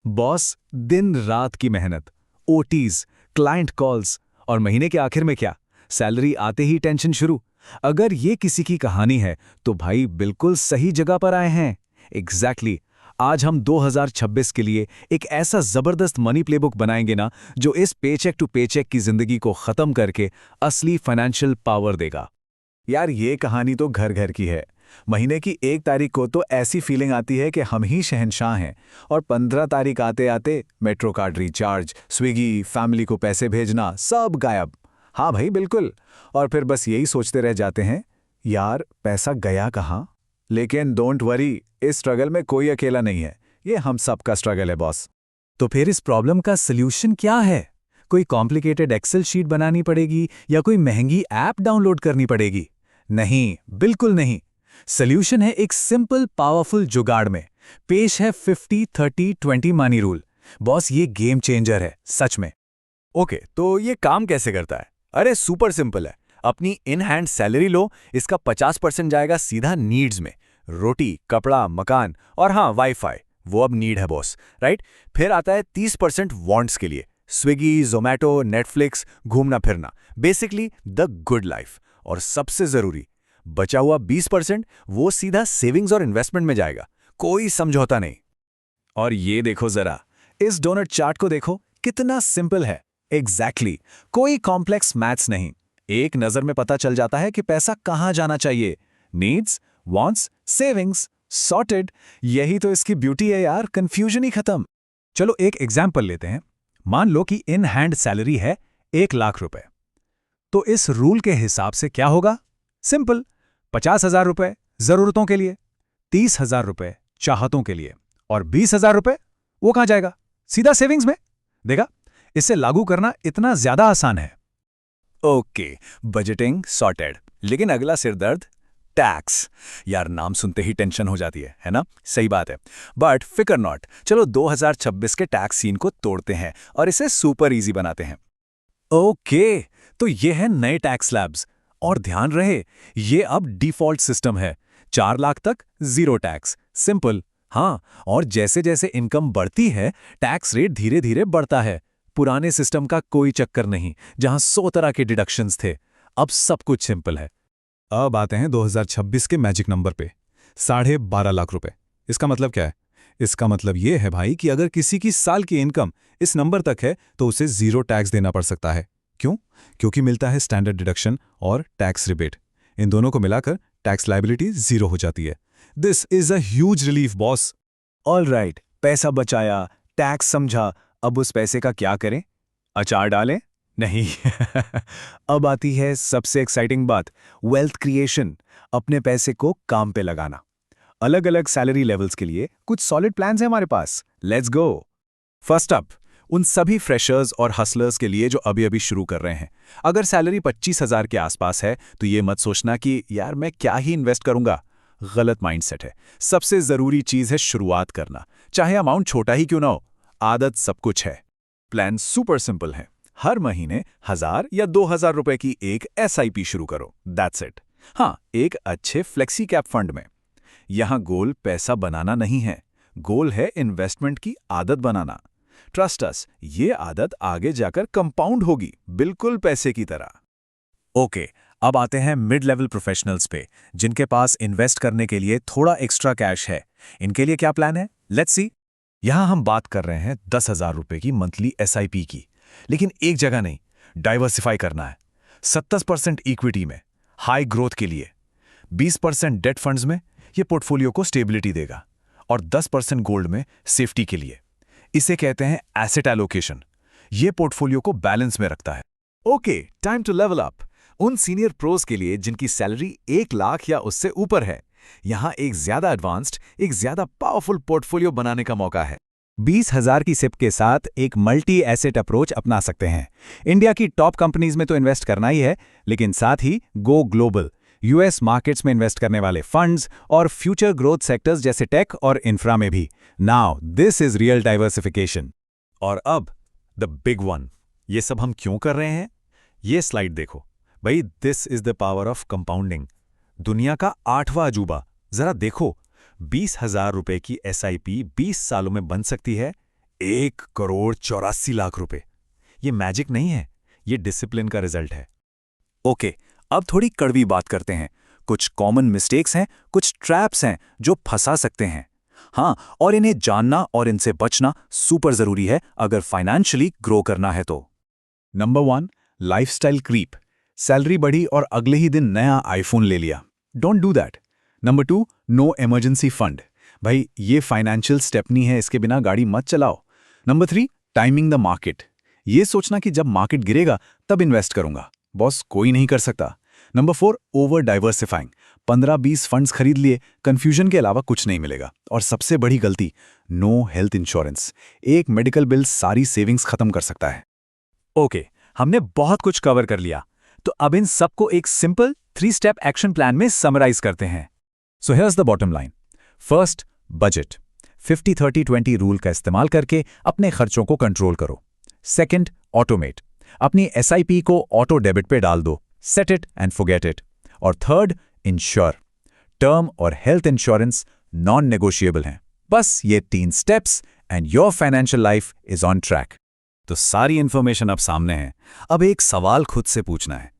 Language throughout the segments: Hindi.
बॉस, दिन रात की मेहनत, ओटीज, क्लाइंट कॉल्स और महीने के आखिर में क्या, सैलरी आते ही टेंशन शुरू। अगर ये किसी की कहानी है तो भाई बिल्कुल सही जगह पर आए हैं। एग्जैक्टली। आज हम 2026 के लिए एक ऐसा जबरदस्त मनी प्लेबुक बनाएंगे ना, जो इस पेचेक टू पेचेक की जिंदगी को खत्म करके असली फाइनेंशियल पावर देगा। यार, ये कहानी तो घर घर की है। महीने की 1 तारीख को तो ऐसी फीलिंग आती है कि हम ही शहंशाह हैं, और 15 तारीख आते आते metro card recharge, Swiggy, family को पैसे भेजना, सब गायब। हाँ भाई, बिल्कुल। और फिर बस यही सोचते रह जाते हैं, यार पैसा गया कहाँ। लेकिन डोंट वरी, इस स्ट्रगल में कोई अकेला नहीं है। ये हम सबका स्ट्रगल है बॉस। तो फिर इस प्रॉब्लम का सल्यूशन क्या है? कोई कॉम्प्लिकेटेड एक्सेल शीट बनानी पड़ेगी या कोई महंगी ऐप डाउनलोड करनी पड़ेगी? नहीं, बिल्कुल नहीं। सल्यूशन है एक सिंपल पावरफुल जुगाड़ में। पेश है 50-30-20 मनी रूल। बॉस, ये गेम चेंजर है सच में। ओके, तो ये काम कैसे करता है? अरे सुपर सिंपल है। अपनी इन हैंड सैलरी लो, इसका 50% जाएगा सीधा नीड्स में। रोटी, कपड़ा, मकान और हाँ, वाईफाई, वो अब नीड है बॉस, राइट? फिर आता है 30% वांट्स के लिए। स्विगी, जोमैटो, नेटफ्लिक्स, घूमना फिरना, बेसिकली द गुड लाइफ। और सबसे जरूरी, बचा हुआ 20% वो सीधा सेविंग्स और इन्वेस्टमेंट में जाएगा। कोई समझौता नहीं। और ये देखो जरा, इस डोनट चार्ट को देखो, कितना सिंपल है। एग्जैक्टली। कोई कॉम्प्लेक्स मैथ्स नहीं। एक नजर में पता चल जाता है कि पैसा कहाँ जाना चाहिए। Needs, wants, savings, sorted. यही तो इसकी ब्यूटी है यार, कंफ्यूजन ही खत्म। चलो एक एग्जाम्पल लेते हैं। मान लो कि इन हैंड सैलरी है 1 लाख रुपए। तो इस रूल के हिसाब से क्या होगा? सिंपल। 50,000 रुपए जरूरतों के लिए, 30,000 रुपए चाहतों के लिए, और 20,000 रुपए वो कहां जाएगा? सीधा सेविंग्स में। देखा, इसे लागू करना इतना ज्यादा आसान है। Okay, budgeting sorted. लेकिन अगला सिरदर्द, टैक्स। यार, नाम सुनते ही टेंशन हो जाती है ना? सही बात है। बट फिकर नॉट, चलो 2026 के टैक्स सीन को तोड़ते हैं और इसे सुपर इजी बनाते हैं। ओके, तो ये है नए टैक्स स्लैब्स। और ध्यान रहे, ये अब डिफॉल्ट सिस्टम है। 4 लाख तक जीरो टैक्स, सिंपल। हाँ, और जैसे जैसे इनकम बढ़ती है, टैक्स रेट धीरे धीरे बढ़ता है। पुराने सिस्टम का कोई चक्कर नहीं, जहां 100 तरह के डिडक्शंस थे। अब सब कुछ सिंपल है। अब आते हैं 2026 के मैजिक नंबर पे, 12.5 लाख रुपए। इसका मतलब क्या है? इसका मतलब ये है भाई कि अगर किसी की साल की इनकम इस नंबर तक है तो उसे जीरो टैक्स देना पड़ सकता है। क्यों? क्योंकि मिलता है स्टैंडर्ड डिडक्शन और टैक्स रिबेट। इन दोनों को मिलाकर टैक्स लायबिलिटी जीरो हो जाती है। This is a huge relief boss. All right, पैसा बचाया, टैक्स समझा। अब उस पैसे का क्या करें? अचार डालें? नहीं। अब आती है सबसे एक्साइटिंग बात, वेल्थ क्रिएशन। अपने पैसे को काम पे लगाना। अलग अलग सैलरी लेवल्स के लिए कुछ सॉलिड प्लान्स हैं हमारे पास। Let's go. फर्स्ट अप, उन सभी फ्रेशर्स और हसलर्स के लिए जो अभी अभी शुरू कर रहे हैं। अगर सैलरी 25,000 के आसपास है तो ये मत सोचना कि यार मैं क्या ही इन्वेस्ट करूंगा। गलत माइंडसेट है। सबसे जरूरी चीज है शुरुआत करना, चाहे अमाउंट छोटा ही क्यों ना हो। आदत सब कुछ है। प्लान सुपर सिंपल है। हर महीने 1,000 या 2,000 रुपए की एक एसआईपी शुरू करो। That's it. हाँ, एक अच्छे फ्लेक्सी कैप फंड में। यहां गोल पैसा बनाना नहीं है, गोल है इन्वेस्टमेंट की आदत बनाना। ट्रस्ट अस, ये आदत आगे जाकर कंपाउंड होगी, बिल्कुल पैसे की तरह। ओके, अब आते हैं मिड लेवल प्रोफेशनल्स पे, जिनके पास इन्वेस्ट करने के लिए थोड़ा एक्स्ट्रा कैश है। इनके लिए क्या प्लान है? Let's see. यहां हम बात कर रहे हैं 10,000 रुपए की मंथली एसआईपी की। लेकिन एक जगह नहीं, डाइवर्सिफाई करना है। 70% इक्विटी में, हाई ग्रोथ के लिए। 20% डेट फंड्स में, ये पोर्टफोलियो को स्टेबिलिटी देगा। और 10% गोल्ड में, सेफ्टी के लिए। इसे कहते हैं एसेट एलोकेशन। ये पोर्टफोलियो को बैलेंस में रखता है। Okay, time to level up. उन सीनियर प्रोज के लिए जिनकी सैलरी 1 लाख या उससे ऊपर है, यहां एक ज्यादा एडवांस्ड, एक ज्यादा पावरफुल पोर्टफोलियो बनाने का मौका है। 20,000 की सिप के साथ एक मल्टी एसेट अप्रोच अपना सकते हैं। इंडिया की टॉप कंपनीज में तो इन्वेस्ट करना ही है, लेकिन साथ ही गो ग्लोबल, यूएस मार्केट्स में इन्वेस्ट करने वाले फंड्स और फ्यूचर ग्रोथ सेक्टर्स जैसे टेक और इंफ्रा में भी। Now this is real diversification. और अब द बिग वन। ये सब हम क्यों कर रहे हैं? ये स्लाइड देखो भाई, this is the power of compounding. दुनिया का 8वां अजूबा। जरा देखो, 20,000 रुपए की एसआईपी 20 सालों में बन सकती है 1,84,00,000 रुपए। ये मैजिक नहीं है, ये डिसिप्लिन का रिजल्ट है। ओके, अब थोड़ी कड़वी बात करते हैं। कुछ कॉमन मिस्टेक्स हैं, कुछ ट्रैप्स हैं जो फंसा सकते हैं। हाँ, और इन्हें जानना और इनसे बचना सुपर जरूरी है अगर फाइनेंशियली ग्रो करना है तो। Number 1, lifestyle creep. सैलरी बढ़ी और अगले ही दिन नया आईफोन ले लिया। Don't do that. Number 2, no emergency fund. भाई ये फाइनेंशियल स्टेप नहीं है, इसके बिना गाड़ी मत चलाओ। Number 3, timing the market. ये सोचना कि जब मार्केट गिरेगा तब इन्वेस्ट करूंगा, बॉस कोई नहीं कर सकता। Number 4, over diversifying. 15-20 फंड्स खरीद लिए, कंफ्यूजन के अलावा कुछ नहीं मिलेगा। और सबसे बड़ी गलती, नो हेल्थ इंश्योरेंस। एक मेडिकल बिल सारी सेविंग्स खत्म कर सकता है। ओके, हमने बहुत कुछ कवर कर लिया, तो अब इन सबको एक सिंपल 3 स्टेप एक्शन प्लान में समराइज करते हैं। So here's the bottom line. First, budget. 50-30-20 rule का इस्तेमाल करके अपने खर्चों को कंट्रोल करो। Second, automate. अपनी SIP को ऑटो डेबिट पे डाल दो, set it and forget it. और थर्ड, इंश्योर। टर्म और हेल्थ इंश्योरेंस नॉन नेगोशिएबल हैं। बस ये 3 steps and your financial life is on track. तो सारी इन्फॉर्मेशन अब सामने है। अब एक सवाल खुद से पूछना है,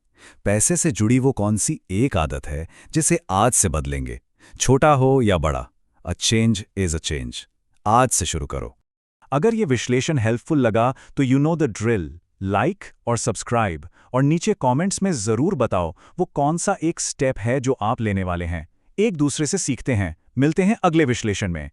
पैसे से जुड़ी वो कौन सी एक आदत है जिसे आज से बदलेंगे? छोटा हो या बड़ा, a change is a change. आज से शुरू करो। अगर ये विश्लेषण हेल्पफुल लगा तो you know the drill, like और सब्सक्राइब, और नीचे कमेंट्स में जरूर बताओ वो कौन सा एक स्टेप है जो आप लेने वाले हैं। एक दूसरे से सीखते हैं। मिलते हैं अगले विश्लेषण में।